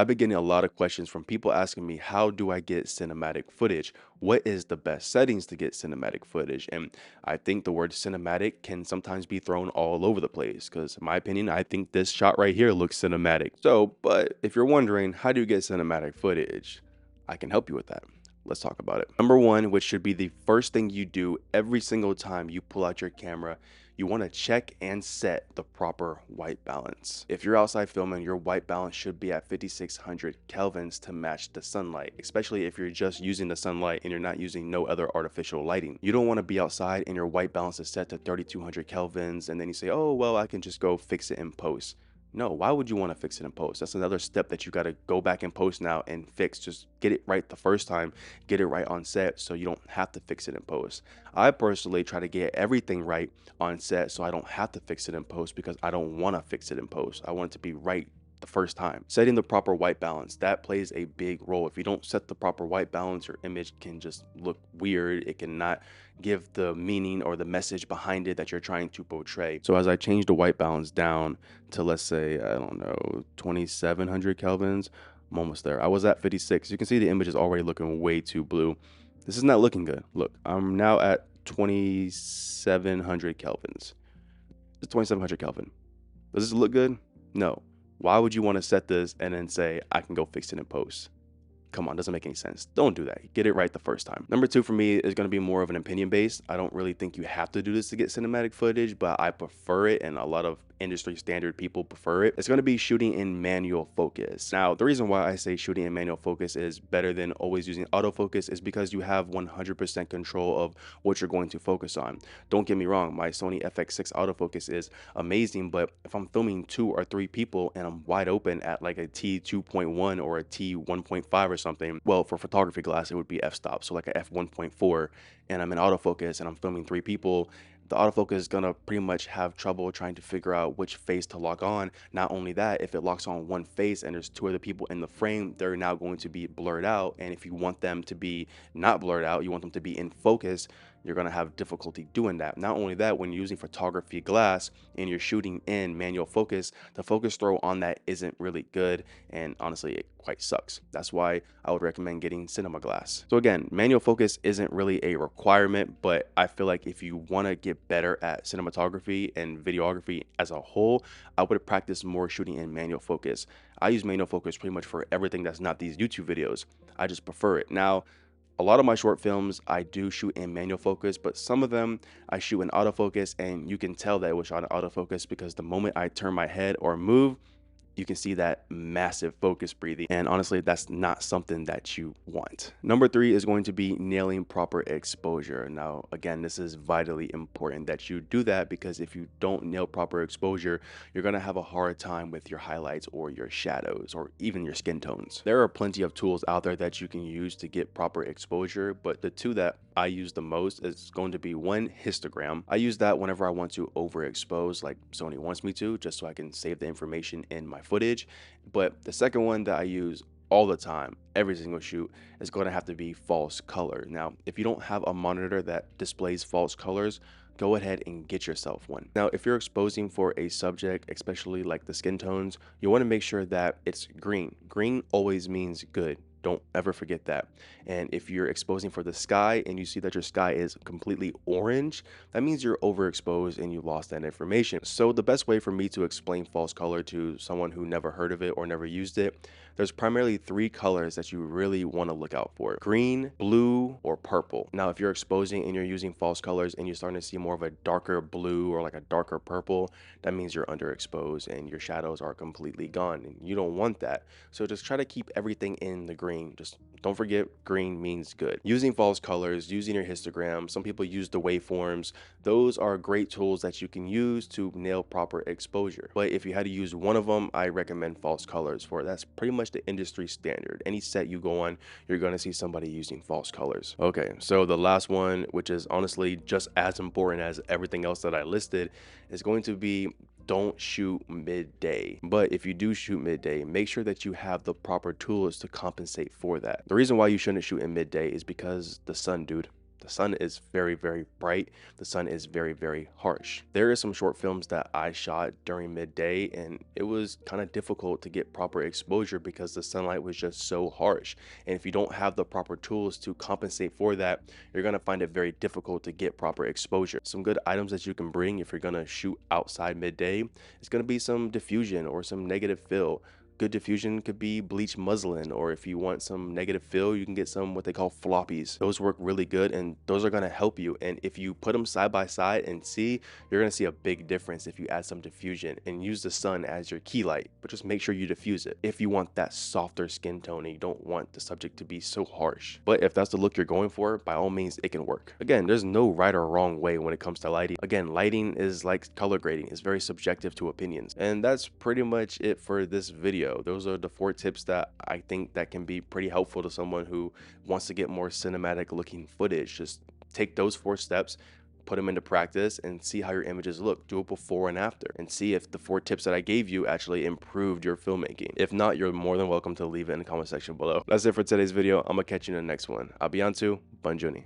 I've been getting a lot of questions from people asking me, how do I get cinematic footage? What is the best settings to get cinematic footage? And I think the word cinematic can sometimes be thrown all over the place because, in my opinion, I think this shot right here looks cinematic. So, but if you're wondering, how do you get cinematic footage? I can help you with that. Let's talk about it. Number one, which should be the first thing you do every single time you pull out your camera, you want to check and set the proper white balance. If you're outside filming, your white balance should be at 5600 kelvins to match the sunlight, especially if you're just using the sunlight and you're not using no other artificial lighting. You don't want to be outside and your white balance is set to 3200 kelvins and then you say, oh, well, I can just go fix it in post. No, why would you want to fix it in post? That's another step that you got to go back in post now and fix. Just get it right the first time, get it right on set so you don't have to fix it in post. I personally try to get everything right on set so I don't have to fix it in post because I don't want to fix it in post. I want it to be right the first time. Setting the proper white balance, that plays a big role. If you don't set the proper white balance, your image can just look weird. It cannot give the meaning or the message behind it that you're trying to portray. So as I change the white balance down to, let's say, I don't know, 2700 kelvins, I'm almost there. I was at 56. You can see the image is already looking way too blue. This is not looking good. Look, I'm now at 2700 kelvins. It's 2700 Kelvin. Does this look good? No. Why would you want to set this and then say, I can go fix it in post? Come on, doesn't make any sense. Don't do that. Get it right the first time. Number two for me is going to be more of an opinion based. I don't really think you have to do this to get cinematic footage, but I prefer it, and a lot of industry standard people prefer it. It's going to be shooting in manual focus. Now, the reason why I say shooting in manual focus is better than always using autofocus is because you have 100% control of what you're going to focus on. Don't get me wrong, my Sony FX6 autofocus is amazing, but if I'm filming 2 or 3 people and I'm wide open at like a T2.1 or a T1.5 or something, well, for photography glass, it would be f-stop, so like a f1.4, and I'm in autofocus and I'm filming 3 people, the autofocus is gonna pretty much have trouble trying to figure out which face to lock on. Not only that, if it locks on one face and there's 2 other people in the frame, they're now going to be blurred out. And if you want them to be not blurred out, you want them to be in focus, you're gonna have difficulty doing that. Not only that, when you're using photography glass and you're shooting in manual focus, the focus throw on that isn't really good, and honestly, it quite sucks. That's why I would recommend getting cinema glass. So again, manual focus isn't really a requirement, but I feel like if you want to get better at cinematography and videography as a whole, I would practice more shooting in manual focus. I use manual focus pretty much for everything that's not these YouTube videos. I just prefer it. Now, a lot of my short films I do shoot in manual focus, but some of them I shoot in autofocus, and you can tell that it was shot in autofocus because the moment I turn my head or move, you can see that massive focus breathing. And honestly, that's not something that you want. Number three is going to be nailing proper exposure. Now, again, this is vitally important that you do that because if you don't nail proper exposure, you're going to have a hard time with your highlights or your shadows or even your skin tones. There are plenty of tools out there that you can use to get proper exposure, but the two that I use the most is going to be one, histogram. I use that whenever I want to overexpose like Sony wants me to, just so I can save the information in my footage. But the second one that I use all the time, every single shoot, is going to have to be false color. Now, if you don't have a monitor that displays false colors, go ahead and get yourself one. Now, if you're exposing for a subject, especially like the skin tones, you want to make sure that it's green. Green always means good. Don't ever forget that. And if you're exposing for the sky and you see that your sky is completely orange, that means you're overexposed and you lost that information. So the best way for me to explain false color to someone who never heard of it or never used it, there's primarily 3 colors that you really want to look out for: green, blue, or purple. Now, if you're exposing and you're using false colors and you're starting to see more of a darker blue or like a darker purple, that means you're underexposed and your shadows are completely gone, and you don't want that. So just try to keep everything in the green. Just don't forget, green means good. Using false colors, using your histogram, some people use the waveforms. Those are great tools that you can use to nail proper exposure. But if you had to use one of them, I recommend false colors for that's pretty much the industry standard. Any set you go on, you're going to see somebody using false colors. Okay, so the last one, which is honestly just as important as everything else that I listed, is going to be don't shoot midday. But if you do shoot midday, make sure that you have the proper tools to compensate for that. The reason why you shouldn't shoot in midday is because the sun, dude. The sun is very, very bright. The sun is very, very harsh. There are some short films that I shot during midday, and it was kind of difficult to get proper exposure because the sunlight was just so harsh. And if you don't have the proper tools to compensate for that, you're going to find it very difficult to get proper exposure. Some good items that you can bring if you're going to shoot outside midday is going to be some diffusion or some negative fill. Good diffusion could be bleach muslin, or if you want some negative fill, you can get some what they call floppies. Those work really good, and those are going to help you. And if you put them side by side and see, you're going to see a big difference if you add some diffusion and use the sun as your key light, but just make sure you diffuse it if you want that softer skin tone and you don't want the subject to be so harsh. But if that's the look you're going for, by all means, it can work. Again, there's no right or wrong way when it comes to lighting. Again, lighting is like color grading. It's very subjective to opinions. And that's pretty much it for this video. Those are the 4 tips that I think that can be pretty helpful to someone who wants to get more cinematic looking footage. Just take those 4 steps, put them into practice, and see how your images look. Do it before and after, and see if the 4 tips that I gave you actually improved your filmmaking. If not, you're more than welcome to leave it in the comment section below. That's it for today's video. I'm gonna catch you in the next one. Abiantu, Banjuni.